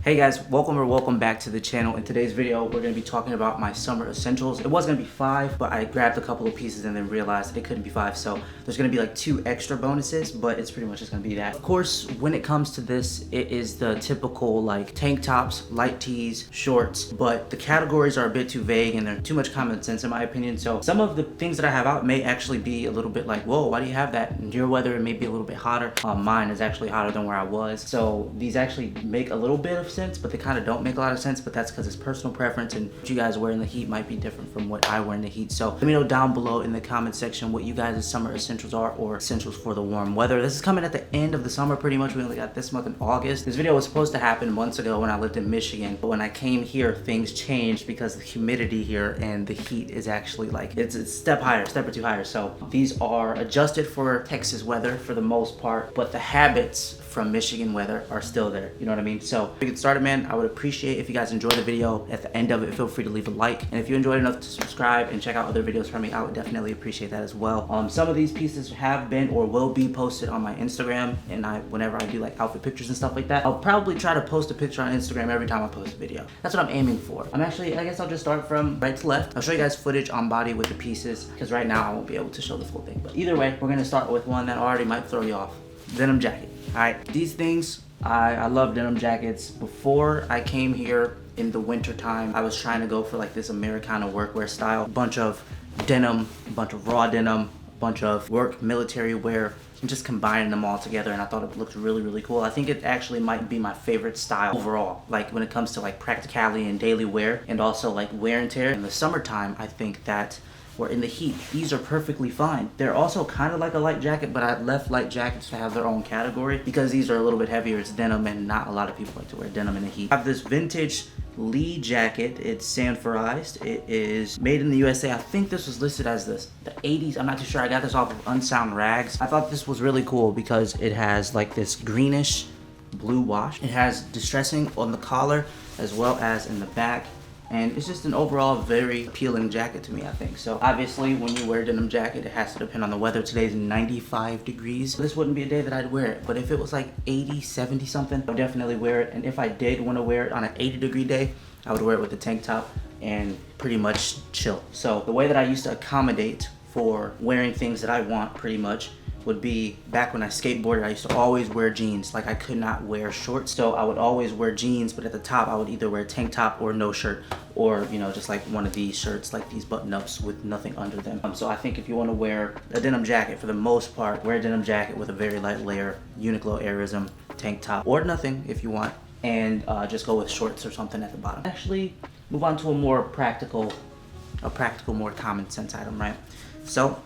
Hey guys, welcome back to the channel. In today's video, we're going to be talking about my summer essentials. It was going to be 5, but I grabbed a couple of pieces and then realized it couldn't be 5. So there's going to be like 2 extra bonuses, but it's pretty much just going to be that. Of course, when it comes to this, it is the typical like tank tops, light tees, shorts, but the categories are a bit too vague and they're too much common sense in my opinion. So some of the things that I have out may actually be a little bit like, whoa, why do you have that? In your weather, it may be a little bit hotter. Mine is actually hotter than where I was. So these actually make a little bit of sense, but they kind of don't make a lot of sense, but that's because it's personal preference and what you guys wear in the heat might be different from what I wear in the heat. So let me know down below in the comment section what you guys' summer essentials are or essentials for the warm weather. This is coming at the end of the summer pretty much. We only got this month in August. This video was supposed to happen months ago when I lived in Michigan, but when I came here, things changed because the humidity here and the heat is actually like, it's a step or two higher. So these are adjusted for Texas weather for the most part, but the habits from Michigan weather are still there. You know what I mean? So to get started, man, I would appreciate if you guys enjoyed the video. At the end of it, feel free to leave a like. And if you enjoyed enough to subscribe and check out other videos from me, I would definitely appreciate that as well. Some of these pieces have been or will be posted on my Instagram. And whenever I do like outfit pictures and stuff like that, I'll probably try to post a picture on Instagram every time I post a video. That's what I'm aiming for. I guess I'll just start from right to left. I'll show you guys footage on body with the pieces because right now I won't be able to show the full thing. But either way, we're gonna start with one that already might throw you off. Denim jacket. All right, these things, I love denim jackets. Before I came here in the winter time, I was trying to go for like this Americana workwear style. A bunch of denim, a bunch of raw denim, a bunch of work military wear, and just combining them all together, and I thought it looked really, really cool. I think it actually might be my favorite style overall, like when it comes to like practicality and daily wear, and also like wear and tear. In the summertime, I think that or in the heat, these are perfectly fine. They're also kind of like a light jacket, but I left light jackets to have their own category because these are a little bit heavier. It's denim, and not a lot of people like to wear denim in the heat. I have this vintage Lee jacket. It's sanforized. It is made in the USA. I think this was listed as the 80s. I'm not too sure. I got this off of Unsound Rags. I thought this was really cool because it has like this greenish blue wash. It has distressing on the collar as well as in the back. And it's just an overall very appealing jacket to me, I think. So obviously when you wear a denim jacket, it has to depend on the weather. Today's 95 degrees. This wouldn't be a day that I'd wear it. But if it was like 80, 70 something, I would definitely wear it. And if I did want to wear it on an 80-degree day, I would wear it with a tank top and pretty much chill. So the way that I used to accommodate for wearing things that I want pretty much would be back when I skateboarded. I used to always wear jeans. Like I could not wear shorts, so I would always wear jeans, but at the top I would either wear a tank top or no shirt, or you know, just like one of these shirts, like these button-ups with nothing under them. So I think if you want to wear a denim jacket, for the most part, wear a denim jacket with a very light layer, Uniqlo Reversible tank top, or nothing if you want, and just go with shorts or something at the bottom. Actually, move on to a more practical, more common sense item, right? So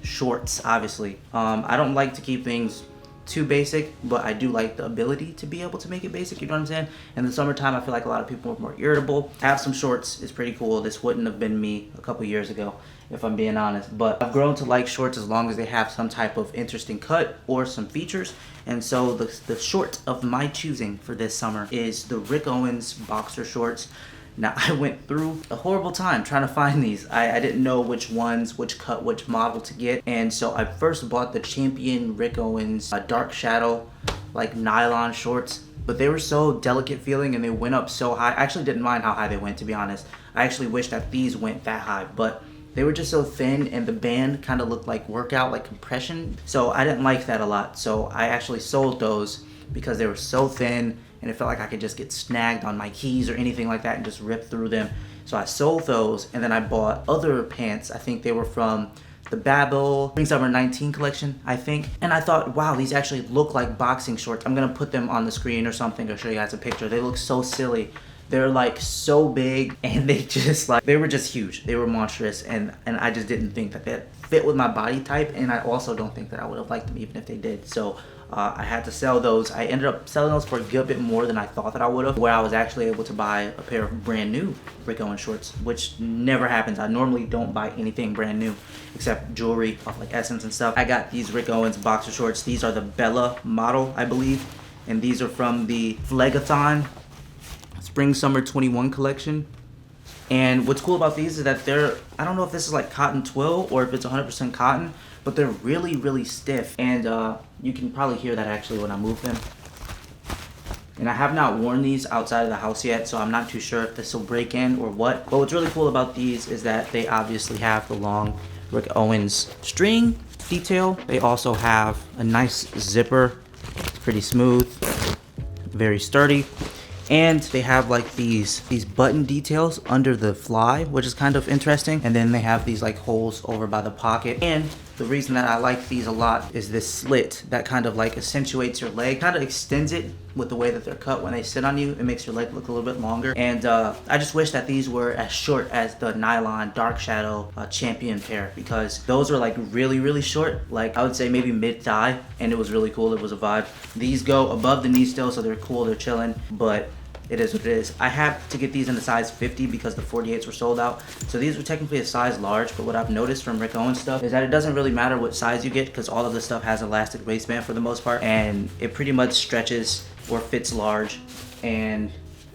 shorts, obviously. I don't like to keep things too basic, but I do like the ability to be able to make it basic, you know what I'm saying? In the summertime, I feel like a lot of people are more irritable. Have some shorts is pretty cool. This wouldn't have been me a couple years ago, if I'm being honest, but I've grown to like shorts as long as they have some type of interesting cut or some features. And so the short of my choosing for this summer is the Rick Owens boxer shorts. Now, I went through a horrible time trying to find these. I didn't know which ones, which cut, which model to get. And so I first bought the Champion Rick Owens dark shadow, like nylon shorts. But they were so delicate feeling and they went up so high. I actually didn't mind how high they went, to be honest. I actually wish that these went that high. But they were just so thin and the band kind of looked like workout, like compression. So I didn't like that a lot. So I actually sold those because they were so thin and it felt like I could just get snagged on my keys or anything like that and just rip through them. So I sold those, and then I bought other pants. I think they were from the Babel Spring Summer 19 collection, I think. And I thought, wow, these actually look like boxing shorts. I'm gonna put them on the screen or something or show you guys a picture. They look so silly. They're like so big, and they were just huge. They were monstrous, and I just didn't think that they fit with my body type, and I also don't think that I would have liked them even if they did. So I had to sell those. I ended up selling those for a good bit more than I thought that I would have, where I was actually able to buy a pair of brand new Rick Owens shorts, which never happens. I normally don't buy anything brand new except jewelry off like Essence and stuff. I got these Rick Owens boxer shorts. These are the Bella model, I believe, and these are from the Flegathon Spring Summer 21 collection. And what's cool about these is that I don't know if this is like cotton twill or if it's 100% cotton, but they're really, really stiff. And you can probably hear that actually when I move them. And I have not worn these outside of the house yet, so I'm not too sure if this will break in or what. But what's really cool about these is that they obviously have the long Rick Owens string detail. They also have a nice zipper. It's pretty smooth, very sturdy. And they have like these button details under the fly, which is kind of interesting. And then they have these like holes over by the pocket. And the reason that I like these a lot is this slit that kind of like accentuates your leg, kind of extends it with the way that they're cut. When they sit on you, it makes your leg look a little bit longer. And I just wish that these were as short as the nylon dark shadow champion pair, because those are like really short, like I would say maybe mid-thigh, and it was really cool. It was a vibe. These go above the knee still, so they're cool, they're chilling, but it is what it is. I have to get these in a size 50 because the 48s were sold out. So these were technically a size large, but what I've noticed from Rick Owens stuff is that it doesn't really matter what size you get, because all of the stuff has elastic waistband for the most part, and it pretty much stretches or fits large and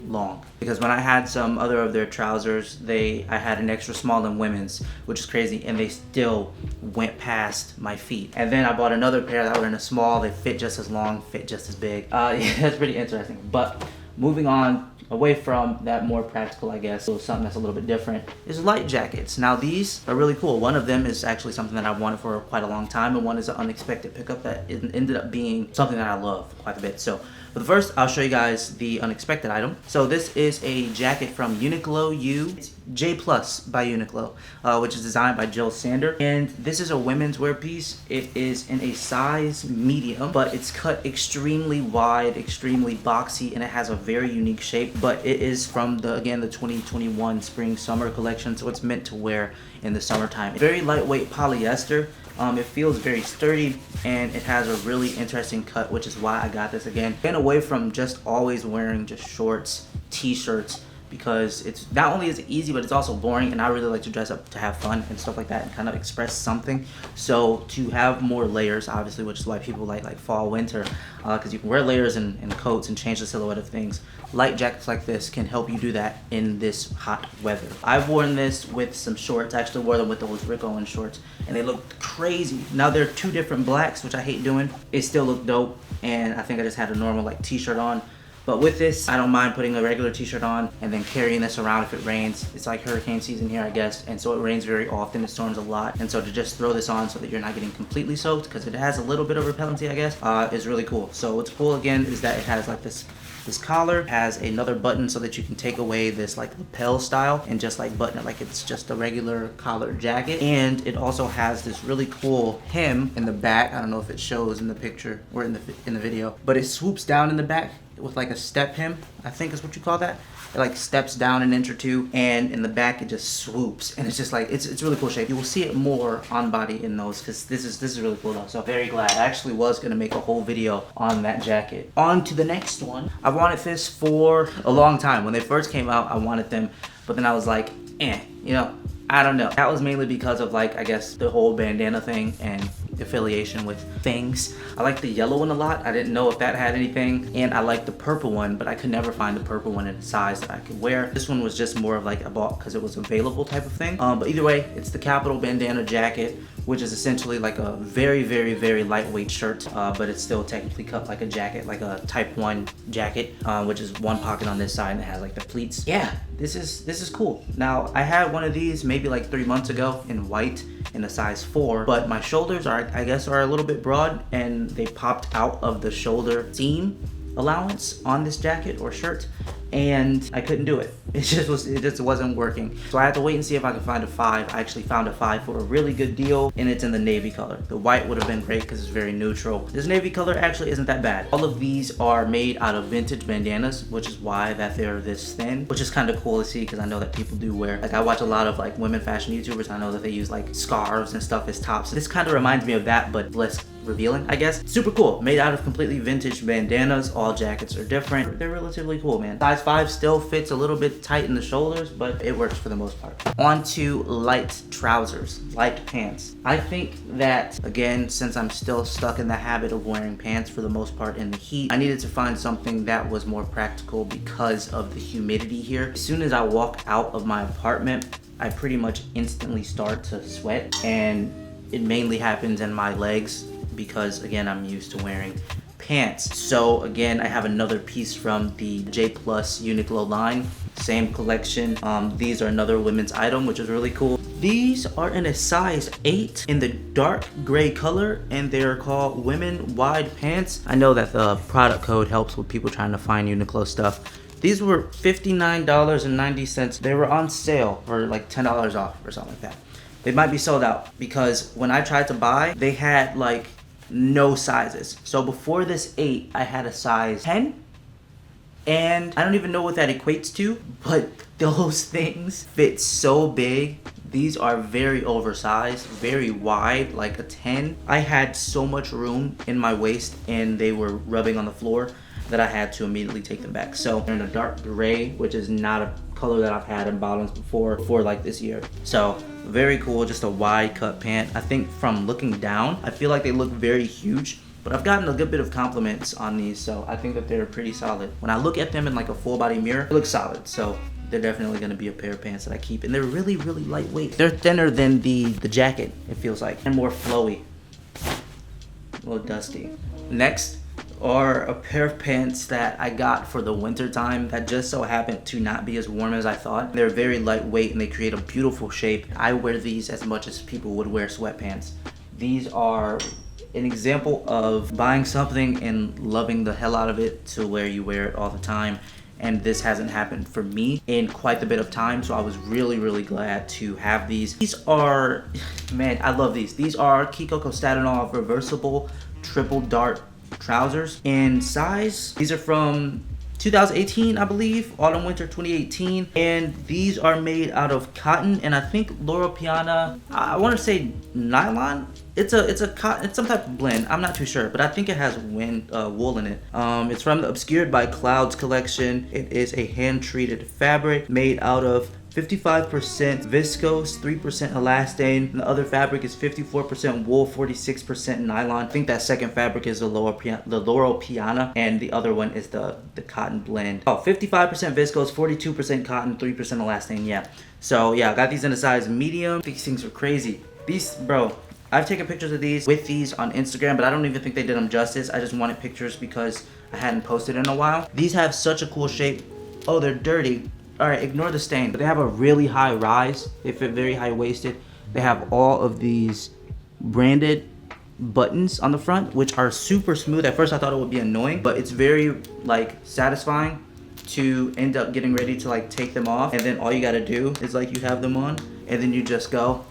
long. Because when I had some other of their trousers, I had an extra small in women's, which is crazy, and they still went past my feet. And then I bought another pair that were in a small. They fit just as long, fit just as big. Yeah, that's pretty interesting. But moving on away from that more practical, I guess, so something that's a little bit different, is light jackets. Now these are really cool. One of them is actually something that I've wanted for quite a long time, and one is an unexpected pickup that ended up being something that I love quite a bit. So but first, I'll show you guys the unexpected item. So this is a jacket from Uniqlo U. It's J Plus by Uniqlo, which is designed by Jill Sander. And this is a women's wear piece. It is in a size medium, but it's cut extremely wide, extremely boxy, and it has a very unique shape. But it is from the 2021 spring summer collection, so it's meant to wear in the summertime. Very lightweight polyester. It feels very sturdy, and it has a really interesting cut, which is why I got this again. Getting away from just always wearing just shorts, t-shirts, because it's not only is it easy, but it's also boring, and I really like to dress up to have fun and stuff like that and kind of express something. So to have more layers, obviously, which is why people like fall, winter, because you can wear layers and coats and change the silhouette of things. Light jackets like this can help you do that in this hot weather. I've worn this with some shorts. I actually wore them with those Rick Owens shorts, and they look crazy. Now they're two different blacks, which I hate doing. It still looked dope, and I think I just had a normal like t-shirt on. But with this, I don't mind putting a regular t-shirt on and then carrying this around if it rains. It's like hurricane season here, I guess, and so it rains very often, it storms a lot. And so to just throw this on so that you're not getting completely soaked, because it has a little bit of repellency, I guess, is really cool. So what's cool again is that it has like this collar, has another button so that you can take away this like lapel style and just like button it like it's just a regular collared jacket. And it also has this really cool hem in the back. I don't know if it shows in the picture or in the video, but it swoops down in the back with like a step hem, I think is what you call that. It like steps down an inch or two, and in the back it just swoops, and it's just like it's really cool shape. You will see it more on body in those, because this is really cool though. So very glad. I actually was gonna make a whole video on that jacket. On to the next one. I wanted this for a long time. When they first came out, I wanted them, but then I was like, you know, I don't know. That was mainly because of like, I guess, the whole bandana thing and affiliation with things. I like the yellow one a lot. I didn't know if that had anything, and I like the purple one, but I could never find the purple one in a size that I could wear. This one was just more of like a bought because it was available type of thing. But either way, it's the Capital bandana jacket, which is essentially like a very lightweight shirt, but it's still technically cut like a jacket, like a type 1 jacket, which is one pocket on this side and it has like the pleats. Yeah, this is cool. Now I had one of these maybe like 3 months ago in white in a size 4, but my shoulders are, I guess, are a little bit broad, and they popped out of the shoulder seam allowance on this jacket or shirt, and I couldn't do it. It just wasn't working. So I had to wait and see if I could find a 5. I actually found a 5 for a really good deal, and it's in the navy color. The white would have been great because it's very neutral. This navy color actually isn't that bad. All of these are made out of vintage bandanas, which is why that they're this thin, which is kind of cool to see, because I know that people do wear, like I watch a lot of like women fashion YouTubers. I know that they use like scarves and stuff as tops. This kind of reminds me of that, but less revealing, I guess. Super cool. Made out of completely vintage bandanas. All jackets are different. They're relatively cool, man. Size 5 still fits a little bit tight in the shoulders, but it works for the most part. On to light trousers, light pants. I think that, again, since I'm still stuck in the habit of wearing pants for the most part in the heat, I needed to find something that was more practical because of the humidity here. As soon as I walk out of my apartment, I pretty much instantly start to sweat, and it mainly happens in my legs, because again, I'm used to wearing pants. So again, I have another piece from the J Plus Uniqlo line, same collection. These are another women's item, which is really cool. These are in a size 8 in the dark gray color, and they're called women wide pants. I know that the product code helps with people trying to find Uniqlo stuff. These were $59.90. They were on sale for like $10 off or something like that. They might be sold out because when I tried to buy, they had like no sizes. So before this 8, I had a size 10. And I don't even know what that equates to, but those things fit so big. These are very oversized, very wide, like a 10. I had so much room in my waist and they were rubbing on the floor that I had to immediately take them back. So they're in a dark gray, which is not a color that I've had in bottoms before like this year. So very cool, just a wide cut pant. I think from looking down, I feel like they look very huge, but I've gotten a good bit of compliments on these, so I think that they're pretty solid. When I look at them in like a full body mirror, it looks solid. So they're definitely gonna be a pair of pants that I keep, and they're really, really lightweight. They're thinner than the jacket, it feels like, and more flowy. A little dusty. Next are a pair of pants that I got for the winter time that just so happened to not be as warm as I thought. They're very lightweight and they create a beautiful shape. I wear these as much as people would wear sweatpants. These are an example of buying something and loving the hell out of it to where you wear it all the time. And this hasn't happened for me in quite a bit of time, so I was really, really glad to have these. These are, man, I love these. These are Kiko Kostadinov Reversible Triple Dart trousers in size. These are from 2018, I believe, autumn winter 2018, and these are made out of cotton and I think Loro Piana, I want to say nylon. It's a cotton, it's some type of blend. I'm not too sure, but I think it has wool in it. It's from the Obscured by Clouds collection. It is a hand treated fabric made out of 55% viscose, 3% elastane, and the other fabric is 54% wool, 46% nylon. I think that second fabric is the Loro Piana, and the other one is the cotton blend. Oh, 55% viscose, 42% cotton, 3% elastane, yeah. So yeah, I got these in a size medium. These things are crazy. These, bro, I've taken pictures of these with these on Instagram, but I don't even think they did them justice. I just wanted pictures because I hadn't posted in a while. These have such a cool shape. Oh, they're dirty. All right, ignore the stain, but they have a really high rise. They fit very high waisted. They have all of these branded buttons on the front, which are super smooth. At first I thought it would be annoying, but it's very like satisfying to end up getting ready to like take them off. And then all you gotta do is like you have them on and then you just go.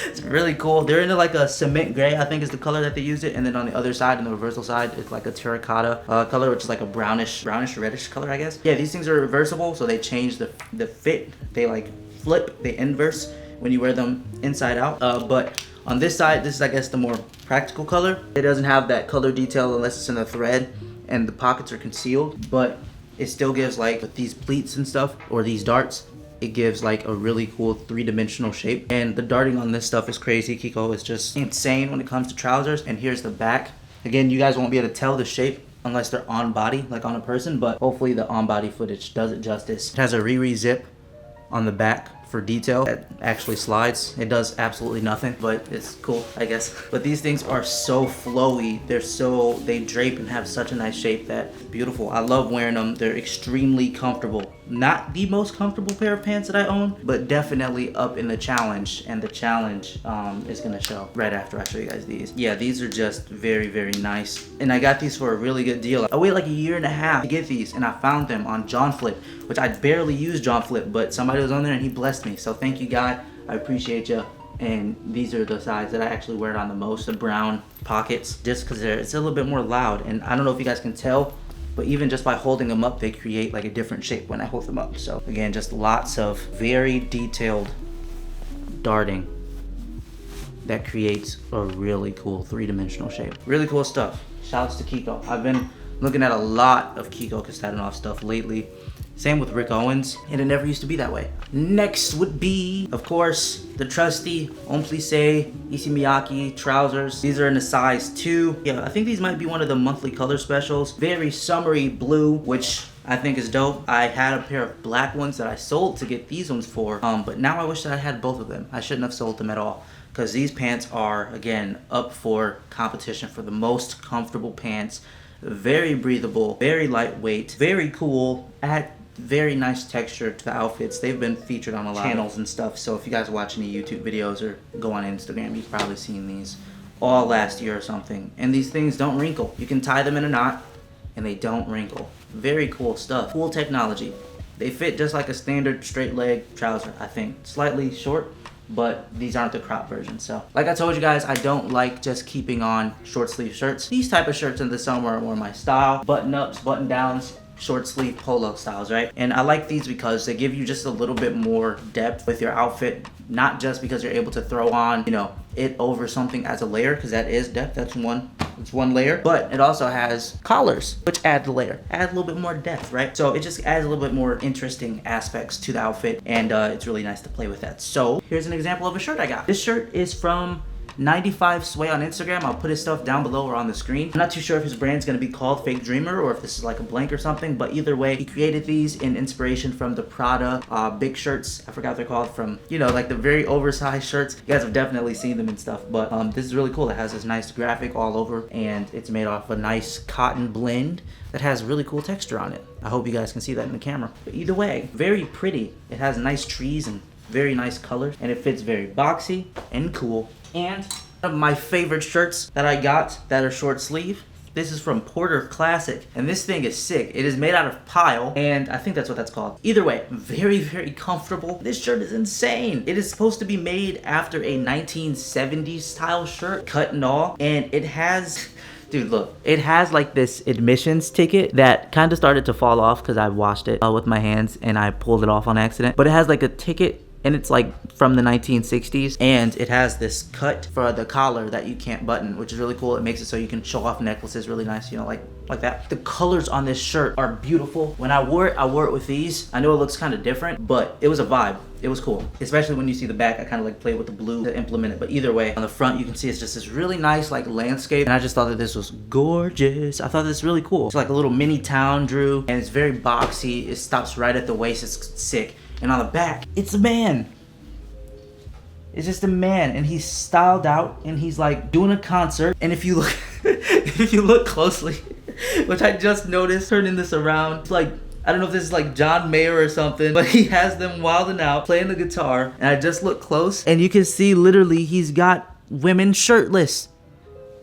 It's really cool. They're into like a cement gray, I think is the color that they use it. And then on the other side, on the reversal side, it's like a terracotta color, which is like a brownish reddish color, I guess. Yeah, these things are reversible, so they change the fit. They like flip, they inverse when you wear them inside out. But on this side, this is I guess the more practical color. It doesn't have that color detail unless it's in the thread and the pockets are concealed, but it still gives like with these pleats and stuff, or these darts, it gives like a really cool three-dimensional shape. And the darting on this stuff is crazy. Kiko is just insane when it comes to trousers. And here's the back. Again, you guys won't be able to tell the shape unless they're on body, like on a person, but hopefully the on body footage does it justice. It has a re zip on the back for detail that actually slides. It does absolutely nothing, but it's cool, I guess. But these things are so flowy. They drape and have such a nice shape that it's beautiful. I love wearing them. They're extremely comfortable. Not the most comfortable pair of pants that I own, but definitely up in the challenge. And the challenge is gonna show right after I show you guys these. Yeah, these are just very, very nice. And I got these for a really good deal. I waited like a year and a half to get these, and I found them on John Flip, which I barely use John Flip, but somebody was on there and he blessed me. So thank you, God. I appreciate you. And these are the sides that I actually wear it on the most, the brown pockets, just because it's a little bit more loud. And I don't know if you guys can tell, but even just by holding them up, they create like a different shape when I hold them up. So again, just lots of very detailed darting that creates a really cool three-dimensional shape. Really cool stuff. Shouts to Kiko. I've been looking at a lot of Kiko Kostadinov stuff lately. Same with Rick Owens, and it never used to be that way. Next would be, of course, the trusty Homme Plissé Issey Miyake trousers. These are in a size 2. Yeah, I think these might be one of the monthly color specials. Very summery blue, which I think is dope. I had a pair of black ones that I sold to get these ones for, but now I wish that I had both of them. I shouldn't have sold them at all. because these pants are, again, up for competition for the most comfortable pants. Very breathable, very lightweight, very cool, add very nice texture to the outfits. They've been featured on a lot of channels and stuff, so if you guys watch any YouTube videos or go on Instagram, you've probably seen these all last year or something. And these things don't wrinkle. You can tie them in a knot and they don't wrinkle. Very cool stuff. Cool technology. They fit just like a standard straight leg trouser, I think. Slightly short, but these aren't the crop version. So like I told you guys, I don't like just keeping on short sleeve shirts. These type of shirts in the summer are more my style. Button ups, button downs, short sleeve polo styles, right? And I like these because they give you just a little bit more depth with your outfit, not just because you're able to throw on, you know, it over something as a layer, because that is depth. That's one layer, but it also has collars, which add the layer, add a little bit more depth, right? So it just adds a little bit more interesting aspects to the outfit, and it's really nice to play with that. So here's an example of a shirt I got. This shirt is from 95 Sway on Instagram. I'll put his stuff down below or on the screen. I'm not too sure if his brand's gonna be called Fake Dreamer or if this is like a blank or something, but either way, he created these in inspiration from the Prada big shirts. I forgot what they're called, from, you know, like the very oversized shirts. You guys have definitely seen them and stuff, but this is really cool. It has this nice graphic all over, and it's made off a nice cotton blend that has really cool texture on it. I hope you guys can see that in the camera. But either way, very pretty. It has nice trees and very nice colors, and it fits very boxy and cool. And one of my favorite shirts that I got that are short sleeve, this is from Porter Classic, and this thing is sick. It is made out of pile, and I think that's what that's called. Either way, very, very comfortable. This shirt is insane. It is supposed to be made after a 1970s style shirt, cut and all, and it has... Dude, look, it has like this admissions ticket that kind of started to fall off because I washed it with my hands and I pulled it off on accident. But it has like a ticket, and it's like from the 1960s, and it has this cut for the collar that you can't button, which is really cool. It makes it so you can show off necklaces really nice, you know, like that. The colors on this shirt are beautiful. When I wore it with these. I know it looks kind of different, but it was a vibe. It was cool, especially when you see the back. I kind of like played with the blue to implement it, but either way, on the front you can see it's just this really nice like landscape, and I just thought that this was gorgeous. I thought this was really cool. It's like a little mini town, Drew, and it's very boxy. It stops right at the waist. It's sick. And on the back, it's a man. It's just a man, and he's styled out, and he's like doing a concert. And if you look, if you look closely, which I just noticed turning this around, it's like, I don't know if this is like John Mayer or something, but he has them wilding out, playing the guitar. And I just look close, and you can see literally he's got women shirtless.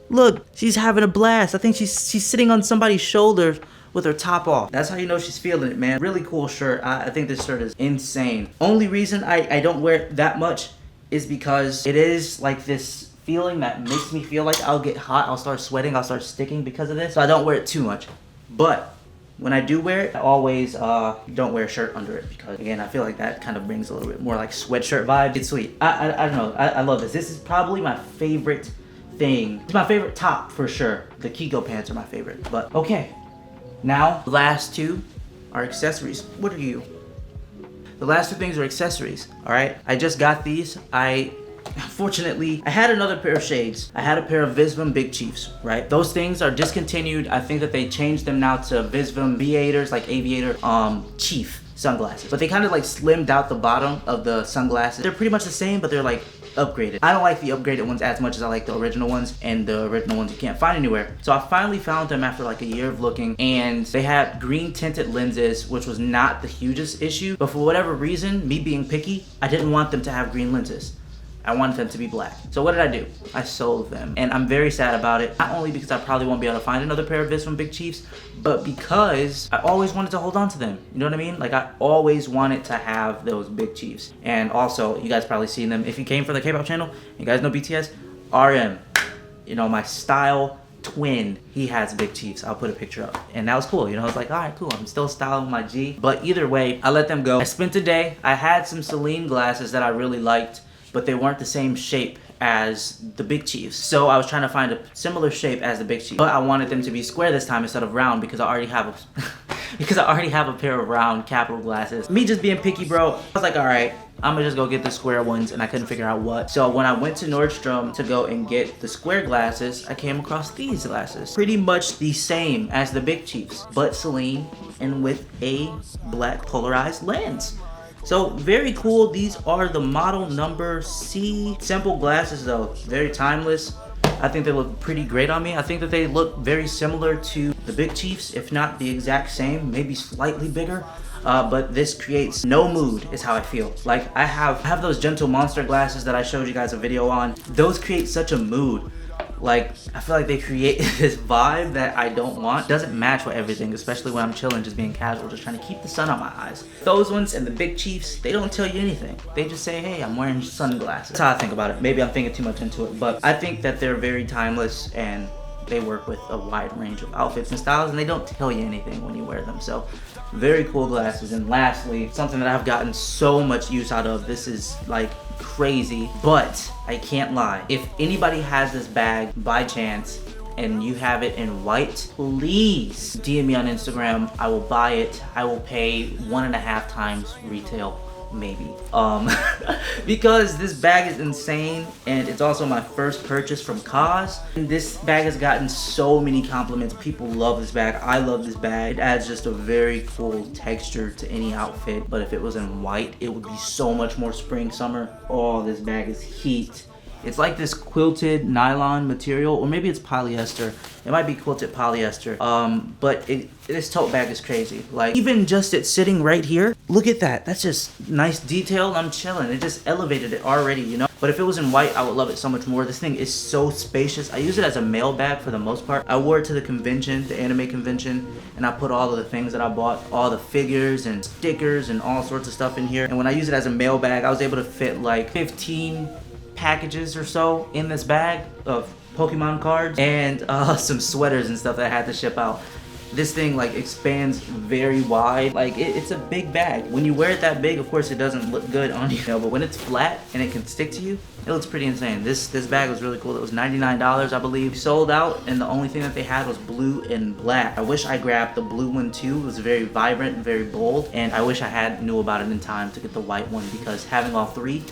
Look, she's having a blast. I think she's sitting on somebody's shoulder with her top off. That's how you know she's feeling it, man. Really cool shirt. I think this shirt is insane. Only reason I don't wear it that much is because it is like this feeling that makes me feel like I'll get hot, I'll start sweating, I'll start sticking because of this. So I don't wear it too much. But when I do wear it, I always don't wear a shirt under it, because again, I feel like that kind of brings a little bit more like sweatshirt vibe. It's sweet. I don't know. I love this. This is probably my favorite thing. It's my favorite top for sure. The Kiko pants are my favorite. But okay. Now, the last two are accessories. What are you? The last two things are accessories, all right? I just got these. Unfortunately, I had another pair of shades. I had a pair of Visvim Big Chiefs, right? Those things are discontinued. I think that they changed them now to Visvim Aviators, like Aviator Chief sunglasses. But they kind of like slimmed out the bottom of the sunglasses. They're pretty much the same, but they're like upgraded. I don't like the upgraded ones as much as I like the original ones, and the original ones you can't find anywhere. So I finally found them after like a year of looking, and they had green tinted lenses, which was not the hugest issue, but for whatever reason, me being picky, I didn't want them to have green lenses. I wanted them to be black. So what did I do? I sold them, and I'm very sad about it. Not only because I probably won't be able to find another pair of Visvim Big Chiefs, but because I always wanted to hold on to them. You know what I mean? Like, I always wanted to have those Big Chiefs. And also, you guys probably seen them. If you came from the K-pop channel, you guys know BTS, RM. You know, my style twin, he has Big Chiefs. I'll put a picture up. And that was cool. You know, I was like, all right, cool. I'm still styling my G. But either way, I let them go. I spent a day. I had some Celine glasses that I really liked, but they weren't the same shape as the Big Chiefs. So I was trying to find a similar shape as the Big Chiefs, but I wanted them to be square this time instead of round, because I already have a pair of round Capital glasses. Me just being picky, bro, I was like, all right, I'm gonna just go get the square ones, and I couldn't figure out what. So when I went to Nordstrom to go and get the square glasses, I came across these glasses. Pretty much the same as the Big Chiefs, but Celine, and with a black polarized lens. So very cool. These are the model number C. Simple glasses though, very timeless. I think they look pretty great on me. I think that they look very similar to the Big Chiefs, if not the exact same, maybe slightly bigger. But this creates no mood is how I feel. Like I have those Gentle Monster glasses that I showed you guys a video on. Those create such a mood. Like I feel like they create this vibe that I don't want. Doesn't match with everything, especially when I'm chilling, just being casual, just trying to keep the sun on my eyes. Those ones and the Big Chiefs, they don't tell you anything. They just say, hey, I'm wearing sunglasses. That's how I think about it. Maybe I'm thinking too much into it, but I think that they're very timeless and they work with a wide range of outfits and styles, and they don't tell you anything when you wear them. So very cool glasses. And lastly, something that I've gotten so much use out of, this is like crazy, but I can't lie. If anybody has this bag by chance and you have it in white, please DM me on Instagram. I will buy it. I will pay 1.5 times retail, maybe. Because this bag is insane, and it's also my first purchase from Cause. And this bag has gotten so many compliments. People love this bag. I love this bag. It adds just a very cool texture to any outfit. But if it was in white, it would be so much more spring, summer. Oh, this bag is heat. It's like this quilted nylon material, or maybe it's polyester. It might be quilted polyester. But this tote bag is crazy. Like even just it sitting right here, look at that. That's just nice detail. I'm chilling. It just elevated it already, you know? But if it was in white, I would love it so much more. This thing is so spacious. I use it as a mail bag for the most part. I wore it to the convention, the anime convention, and I put all of the things that I bought, all the figures and stickers and all sorts of stuff in here. And when I use it as a mail bag, I was able to fit like 15 packages or so in this bag of Pokemon cards and some sweaters and stuff that I had to ship out. This thing like expands very wide. Like it's a big bag. When you wear it that big, of course it doesn't look good on you, but when it's flat and it can stick to you, it looks pretty insane. This bag was really cool. It was $99, I believe. Sold out, and the only thing that they had was blue and black. I wish I grabbed the blue one too. It was very vibrant and very bold, and I wish I knew about it in time to get the white one, because having all three,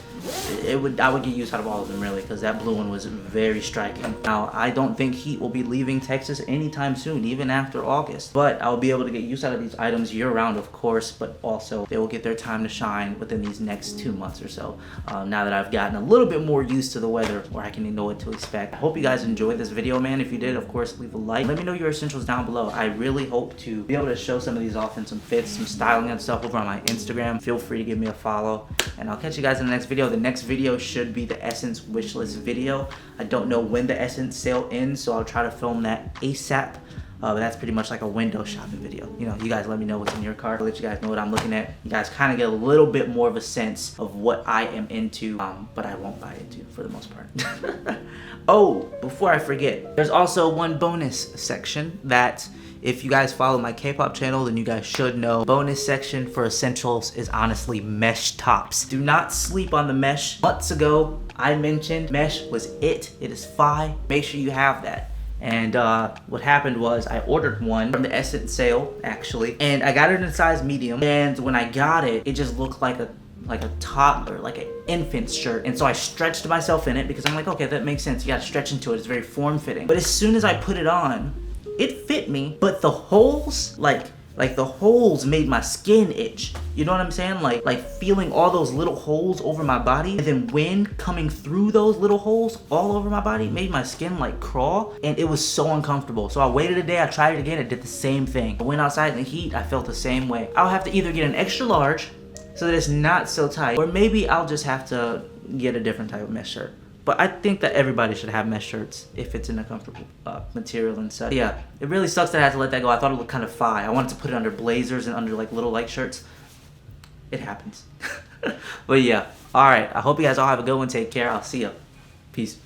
I would get use out of all of them really, because that blue one was very striking. Now I don't think heat will be leaving Texas anytime soon, even after August, but I'll be able to get use out of these items year round, of course, but also they will get their time to shine within these next 2 months or so, now that I've gotten a little bit more used to the weather, where I can know what to expect. I hope you guys enjoyed this video, man. If you did, of course, leave a like. Let me know your essentials down below. I really hope to be able to show some of these off in some fits, some styling and stuff over on my Instagram. Feel free to give me a follow, and I'll catch you guys in the next video. The next video should be the Essence wishlist video. I don't know when the Essence sale ends, so I'll try to film that ASAP. But that's pretty much like a window shopping video. You know, you guys let me know what's in your cart. I'll let you guys know what I'm looking at. You guys kind of get a little bit more of a sense of what I am into, but I won't buy into for the most part. Oh, before I forget, there's also one bonus section that, if you guys follow my K-pop channel, then you guys should know. Bonus section for essentials is honestly mesh tops. Do not sleep on the mesh. Months ago, I mentioned mesh was it. It is fire. Make sure you have that. And what happened was I ordered one from the Essence sale, actually, and I got it in a size medium. And when I got it, it just looked like a toddler, like an infant shirt. And so I stretched myself in it, because I'm like, okay, that makes sense. You gotta stretch into it. It's very form-fitting. But as soon as I put it on, it fit me, but the holes, like the holes made my skin itch. You know what I'm saying? Like feeling all those little holes over my body, and then wind coming through those little holes all over my body made my skin like crawl, and it was so uncomfortable. So I waited a day, I tried it again, it did the same thing. I went outside in the heat, I felt the same way. I'll have to either get an extra large so that it's not so tight, or maybe I'll just have to get a different type of mesh shirt. But I think that everybody should have mesh shirts if it's in a comfortable material and such. Yeah, it really sucks that I had to let that go. I thought it looked kind of fire. I wanted to put it under blazers and under like little light shirts. It happens. But yeah, all right. I hope you guys all have a good one. Take care. I'll see ya. Peace.